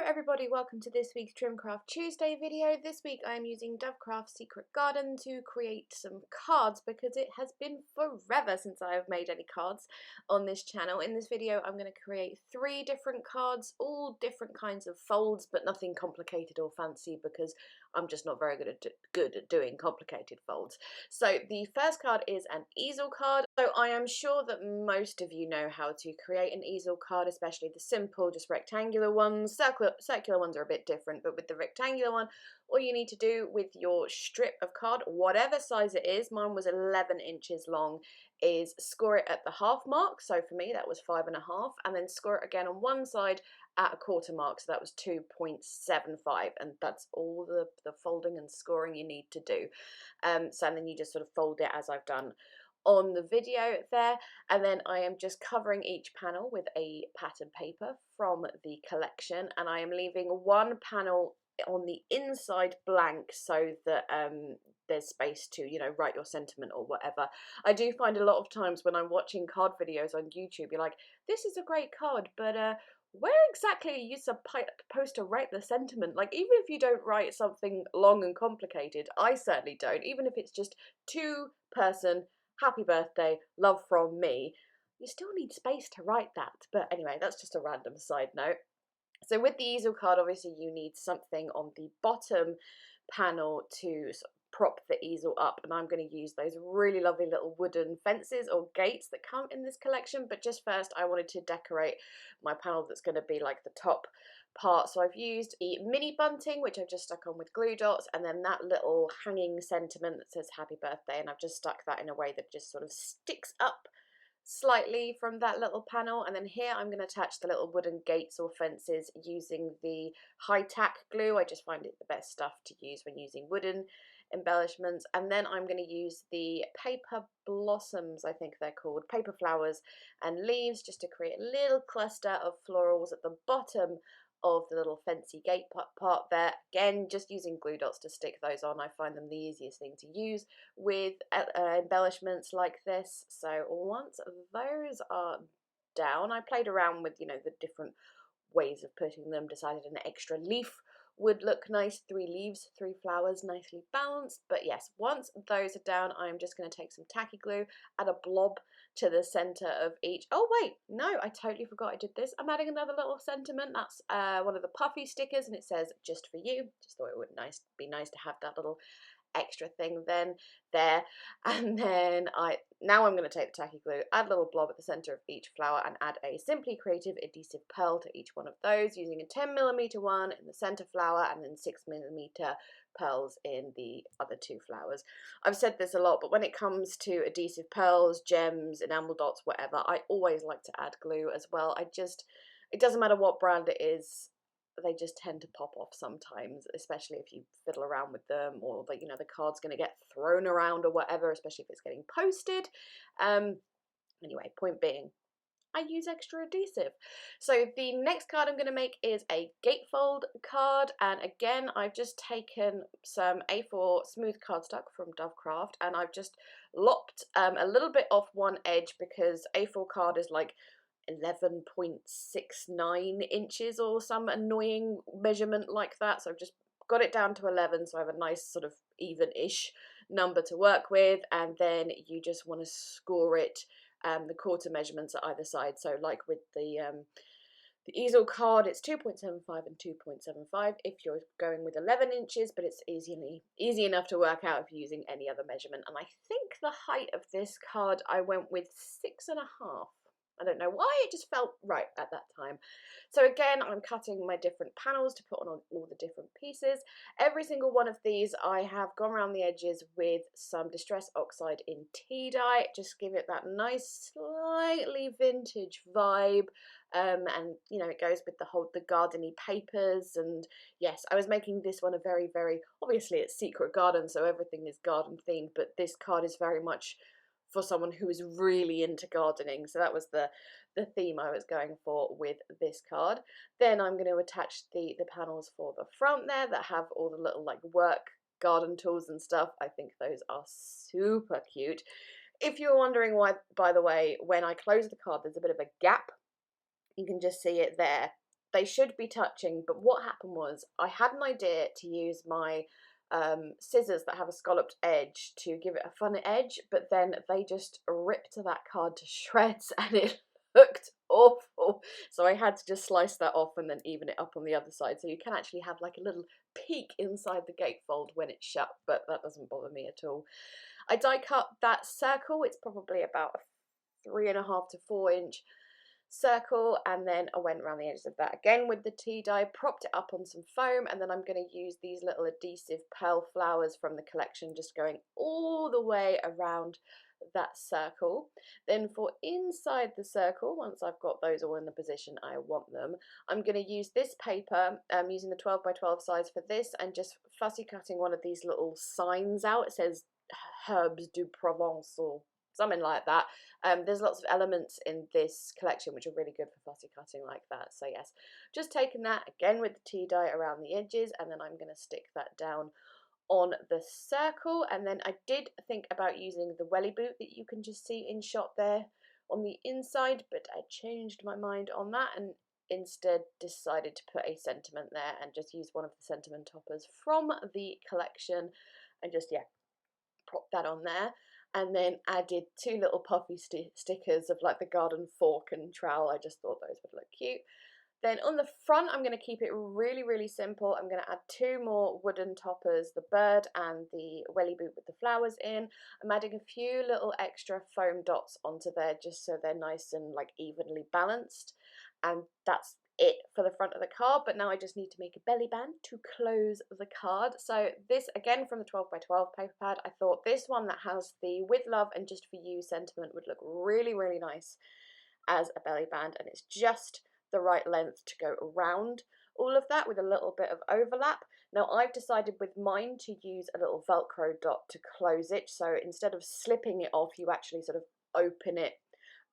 Hello everybody, welcome to this week's Trimcraft Tuesday video. This week I am using Dovecraft Secret Garden to create some cards because it has been forever since I have made any cards on this channel. In this video I'm going to create 3 different cards, all different kinds of folds, but nothing complicated or fancy because I'm just not very good at doing complicated folds. So the first card is an easel card. So I am sure that most of you know how to create an easel card, especially the simple, just rectangular ones. Circular ones are a bit different, but with the rectangular one, all you need to do with your strip of card, whatever size it is, mine was 11 inches long, is score it at the half mark. So for me that was 5.5, and then score it again on one side at a quarter mark, so that was 2.75, and that's all the folding and scoring you need to do. So then you just sort of fold it as I've done on the video there, and then I am just covering each panel with a pattern paper from the collection, and I am leaving one panel on the inside blank so that there's space to, you know, write your sentiment or whatever. I do find a lot of times when I'm watching card videos on YouTube, you're like, this is a great card, but where exactly are you supposed to write the sentiment? Like, even if you don't write something long and complicated, I certainly don't, even if it's just 2-person happy birthday, love from me, you still need space to write that. But anyway, that's just a random side note. So with the easel card, obviously you need something on the bottom panel to prop the easel up, and I'm going to use those really lovely little wooden fences or gates that come in this collection. But just first I wanted to decorate my panel that's going to be like the top part. So I've used a mini bunting, which I've just stuck on with glue dots, and then that little hanging sentiment that says happy birthday, and I've just stuck that in a way that just sort of sticks up slightly from that little panel. And then here I'm going to attach the little wooden gates or fences using the high tack glue. I just find it the best stuff to use when using wooden embellishments. And then I'm going to use the paper blossoms, I think they're called, paper flowers and leaves, just to create a little cluster of florals at the bottom of the little fancy gate part there. Again, just using glue dots to stick those on. I find them the easiest thing to use with embellishments like this. So once those are down, I played around with, you know, the different ways of putting them, decided an extra leaf would look nice, 3 leaves, 3 flowers, nicely balanced. But yes, once those are down, I'm just going to take some tacky glue, add a blob to the center of each. Oh wait, no, I totally forgot I did this. I'm adding another little sentiment. That's one of the puffy stickers, and it says just for you. Just thought it would be nice to have that little extra thing then there. And then now I'm going to take the tacky glue, add a little blob at the center of each flower, and add a Simply Creative adhesive pearl to each one of those, using a 10mm one in the center flower and then 6mm pearls in the other 2 flowers. I've said this a lot, but when it comes to adhesive pearls, gems, enamel dots, whatever, I always like to add glue as well. It doesn't matter what brand it is, they just tend to pop off sometimes, especially if you fiddle around with them, or you know, the card's going to get thrown around or whatever, especially if it's getting posted. Anyway, point being, I use extra adhesive. So the next card I'm going to make is a gatefold card, and again I've just taken some A4 smooth cardstock from Dovecraft, and I've just lopped a little bit off one edge because A4 card is like 11.69 inches or some annoying measurement like that, so I've just got it down to 11, so I have a nice sort of even-ish number to work with. And then you just want to score it the quarter measurements at either side. So like with the easel card, it's 2.75 and 2.75 if you're going with 11 inches, but it's easy enough to work out if you're using any other measurement. And I think the height of this card I went with 6.5. I don't know why, it just felt right at that time. So again, I'm cutting my different panels to put on all the different pieces. Every single one of these I have gone around the edges with some Distress Oxide in tea dye, just give it that nice slightly vintage vibe. And you know, it goes with the gardeny papers. And yes, I was making this one a very, very, obviously it's Secret Garden, so everything is garden themed, but this card is very much for someone who is really into gardening, so that was the theme I was going for with this card. Then I'm going to attach the panels for the front there that have all the little like work garden tools and stuff. I think those are super cute. If you're wondering why, by the way, when I close the card there's a bit of a gap, you can just see it there. they should be touching, but what happened was I had an idea to use my scissors that have a scalloped edge to give it a fun edge, but then they just ripped that card to shreds and it looked awful. So I had to just slice that off and then even it up on the other side. So you can actually have like a little peek inside the gatefold when it's shut, but that doesn't bother me at all. I die cut that circle. It's probably about a 3.5 to 4 inch circle, and then I went around the edges of that again with the tea dye, propped it up on some foam, and then I'm going to use these little adhesive pearl flowers from the collection, just going all the way around that circle. Then for inside the circle, once I've got those all in the position I want them, I'm going to use this paper, using the 12 by 12 size for this, and just fussy cutting one of these little signs out. It says Herbes du Provence or something like that. There's lots of elements in this collection which are really good for fussy cutting like that. So yes, just taking that again with the tea dye around the edges, and then I'm going to stick that down on the circle. And then I did think about using the welly boot that you can just see in shot there on the inside, but I changed my mind on that and instead decided to put a sentiment there and just use one of the sentiment toppers from the collection and just, yeah, prop that on there. And then added 2 little puffy stickers of like the garden fork and trowel. I just thought those would look cute. Then on the front, I'm going to keep it really, really simple. I'm going to add 2 more wooden toppers, the bird and the welly boot with the flowers in. I'm adding a few little extra foam dots onto there just so they're nice and like evenly balanced. And that's it for the front of the card, but now I just need to make a belly band to close the card. So this, again, from the 12 by 12 paper pad, I thought this one that has the with love and just for you sentiment would look really, really nice as a belly band, and it's just the right length to go around all of that with a little bit of overlap. Now I've decided with mine to use a little Velcro dot to close it, so instead of slipping it off, you actually sort of open it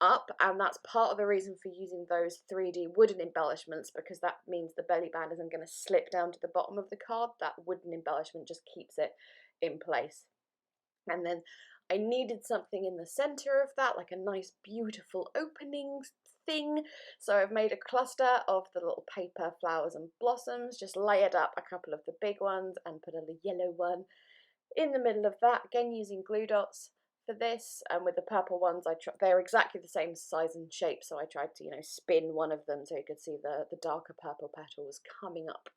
up, and that's part of the reason for using those 3D wooden embellishments, because that means the belly band isn't going to slip down to the bottom of the card. That wooden embellishment just keeps it in place. And then I needed something in the center of that, like a nice beautiful opening thing, so I've made a cluster of the little paper flowers and blossoms, just layered up a couple of the big ones and put a yellow one in the middle of that, again using glue dots for this, and with the purple ones they're exactly the same size and shape, so I tried to, you know, spin one of them so you could see the darker purple petals coming up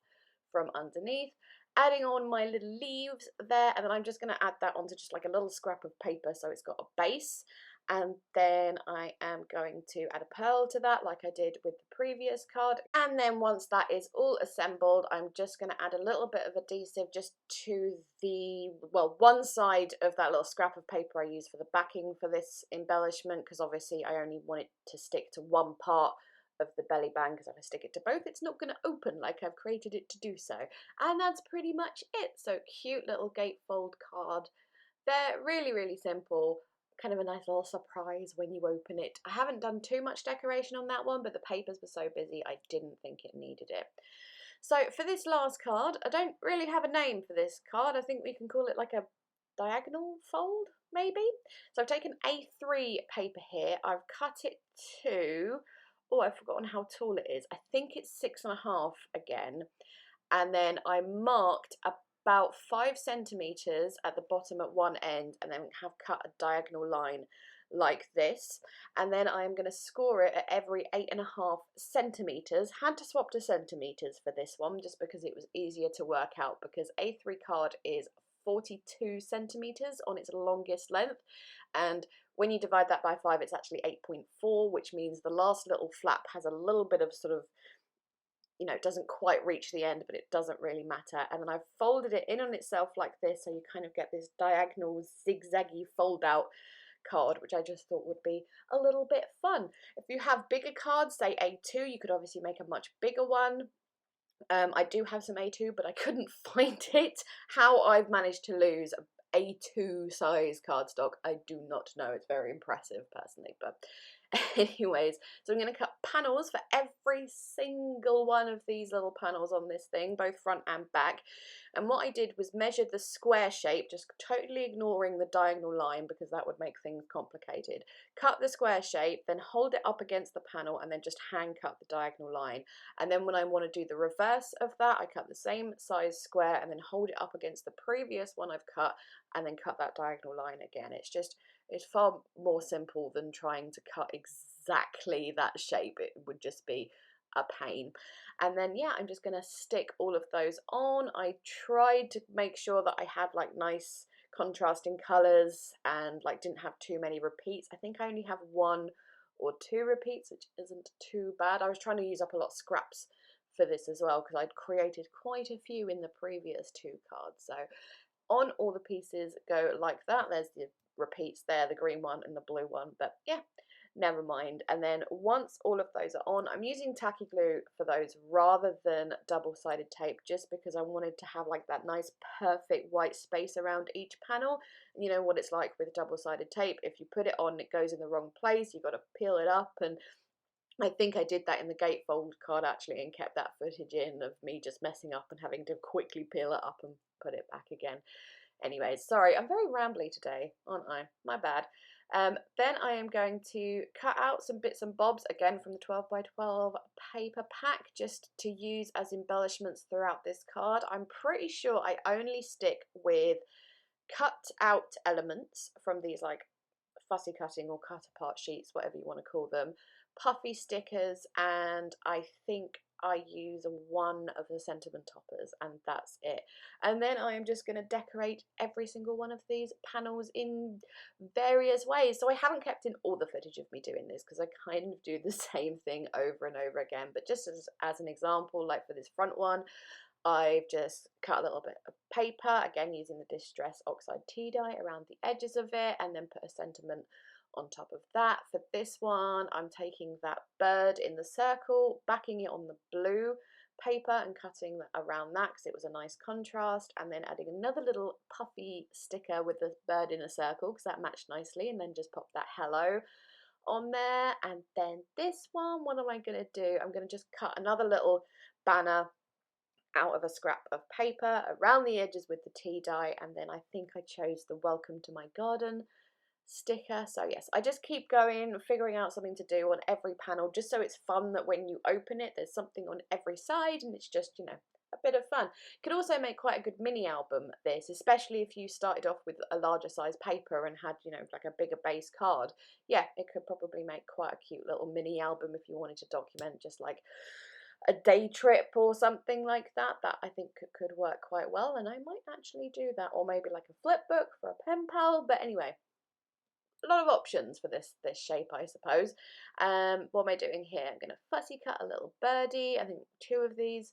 from underneath. Adding on my little leaves there, and then I'm just going to add that onto just like a little scrap of paper so it's got a base. And then I am going to add a pearl to that like I did with the previous card. And then once that is all assembled, I'm just going to add a little bit of adhesive just to the, well, one side of that little scrap of paper I use for the backing for this embellishment, because obviously I only want it to stick to one part of the belly band, because if I stick it to both, it's not going to open like I've created it to do so. And that's pretty much it. So cute little gatefold card. They're really, really simple. Kind of a nice little surprise when you open it. I haven't done too much decoration on that one, but the papers were so busy I didn't think it needed it. So for this last card, I don't really have a name for this card. I think we can call it like a diagonal fold, maybe? So I've taken A3 paper here. I've cut it to, oh, I've forgotten how tall it is. I think it's 6.5 again. And then I marked about 5 centimeters at the bottom at one end, and then have cut a diagonal line like this. And then I'm going to score it at every 8.5 centimeters. Had to swap to centimeters for this one just because it was easier to work out, because A3 card is 42 centimeters on its longest length, and when you divide that by 5, it's actually 8.4, which means the last little flap has a little bit of sort of, you know, it doesn't quite reach the end, but it doesn't really matter. And then I've folded it in on itself like this, so you kind of get this diagonal zigzaggy fold out card, which I just thought would be a little bit fun. If you have bigger cards, say A2, you could obviously make a much bigger one. I do have some A2, but I couldn't find it. How I've managed to lose A2 size cardstock, I do not know. It's very impressive personally, but Anyways, so I'm going to cut panels for every single one of these little panels on this thing, both front and back. And what I did was measure the square shape, just totally ignoring the diagonal line because that would make things complicated. Cut the square shape, then hold it up against the panel and then just hand cut the diagonal line. And then when I want to do the reverse of that, I cut the same size square and then hold it up against the previous one I've cut and then cut that diagonal line again. It's far more simple than trying to cut exactly that shape. It would just be a pain. And then yeah, I'm just gonna stick all of those on. I tried to make sure that I had like nice contrasting colors and like didn't have too many repeats. I think I only have 1 or 2 repeats, which isn't too bad. I was trying to use up a lot of scraps for this as well because I'd created quite a few in the previous 2 cards. So on all the pieces go like that. There's the repeats there, the green one and the blue one, but yeah, never mind. And then once all of those are on, I'm using tacky glue for those rather than double-sided tape, just because I wanted to have like that nice perfect white space around each panel. You know what it's like with double-sided tape, if you put it on it goes in the wrong place, you've got to peel it up, and I think I did that in the gatefold card actually and kept that footage in of me just messing up and having to quickly peel it up and put it back again. Anyways, sorry, I'm very rambly today, aren't I? My bad. Then I am going to cut out some bits and bobs, again from the 12 by 12 paper pack, just to use as embellishments throughout this card. I'm pretty sure I only stick with cut out elements from these like fussy cutting or cut apart sheets, whatever you want to call them, puffy stickers, and I think I use 1 of the sentiment toppers, and that's it. And then I am just going to decorate every single one of these panels in various ways. So I haven't kept in all the footage of me doing this because I kind of do the same thing over and over again, but just as an example, like for this front one, I've just cut a little bit of paper, again using the Distress Oxide tea dye around the edges of it, and then put a sentiment on top of that. For this one, I'm taking that bird in the circle, backing it on the blue paper and cutting around that because it was a nice contrast, and then adding another little puffy sticker with the bird in a circle because that matched nicely, and then just pop that hello on there. And then this one, what am I going to do? I'm going to just cut another little banner out of a scrap of paper around the edges with the tea dye, and then I think I chose the Welcome to My Garden sticker. So yes, I just keep going, figuring out something to do on every panel, just so it's fun that when you open it there's something on every side and it's just, you know, a bit of fun. Could also make quite a good mini album, this, especially if you started off with a larger size paper and had, you know, like a bigger base card. Yeah, it could probably make quite a cute little mini album if you wanted to document just like a day trip or something like that. That I think could work quite well, and I might actually do that, or maybe like a flip book for a pen pal. But anyway, a lot of options for this shape, I suppose. What am I doing here? I'm going to fussy cut a little birdie, I think 2 of these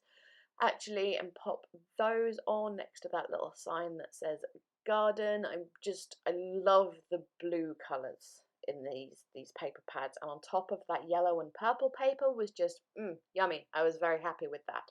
actually, and pop those on next to that little sign that says garden. I love the blue colours in these paper pads, and on top of that yellow and purple paper was just yummy. I was very happy with that.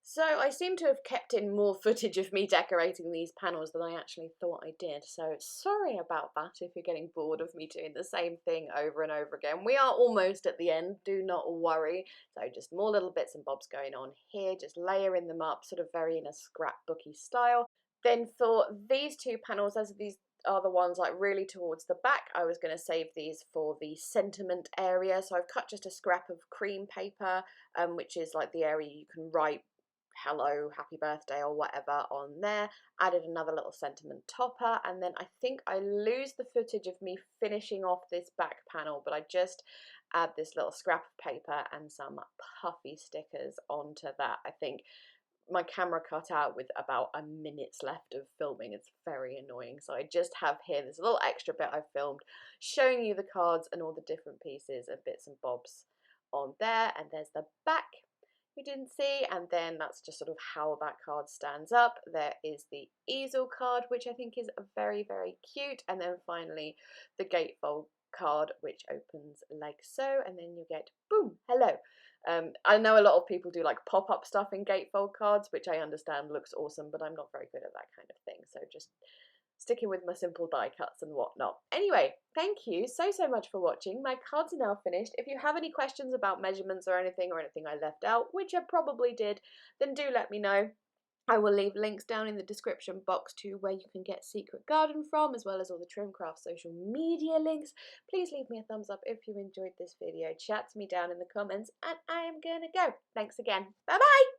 So I seem to have kept in more footage of me decorating these panels than I actually thought I did, so sorry about that if you're getting bored of me doing the same thing over and over again. We are almost at the end, do not worry. So just more little bits and bobs going on here, just layering them up sort of very in a scrapbooky style. Then for these 2 panels, as these are the ones like really towards the back, I was going to save these for the sentiment area. So I've cut just a scrap of cream paper, which is like the area you can write hello, happy birthday or whatever on there. Added another little sentiment topper, and then I think I lose the footage of me finishing off this back panel, but I just add this little scrap of paper and some puffy stickers onto that. I think my camera cut out with about a minute's left of filming. It's very annoying, so I just have here this little extra bit I filmed showing you the cards and all the different pieces and bits and bobs on there. And there's the back you didn't see, and then that's just sort of how that card stands up. There is the easel card, which I think is very, very cute, and then finally the gatefold card, which opens like so, and then you get boom, hello. I know a lot of people do like pop-up stuff in gatefold cards, which I understand looks awesome, but I'm not very good at that kind of thing, so just sticking with my simple die cuts and whatnot. Anyway, thank you so much for watching. My cards are now finished. If you have any questions about measurements or anything I left out, which I probably did, then do let me know. I will leave links down in the description box to where you can get Secret Garden from, as well as all the Trimcraft social media links. Please leave me a thumbs up if you enjoyed this video. Chat to me down in the comments, and I am gonna go. Thanks again. Bye bye!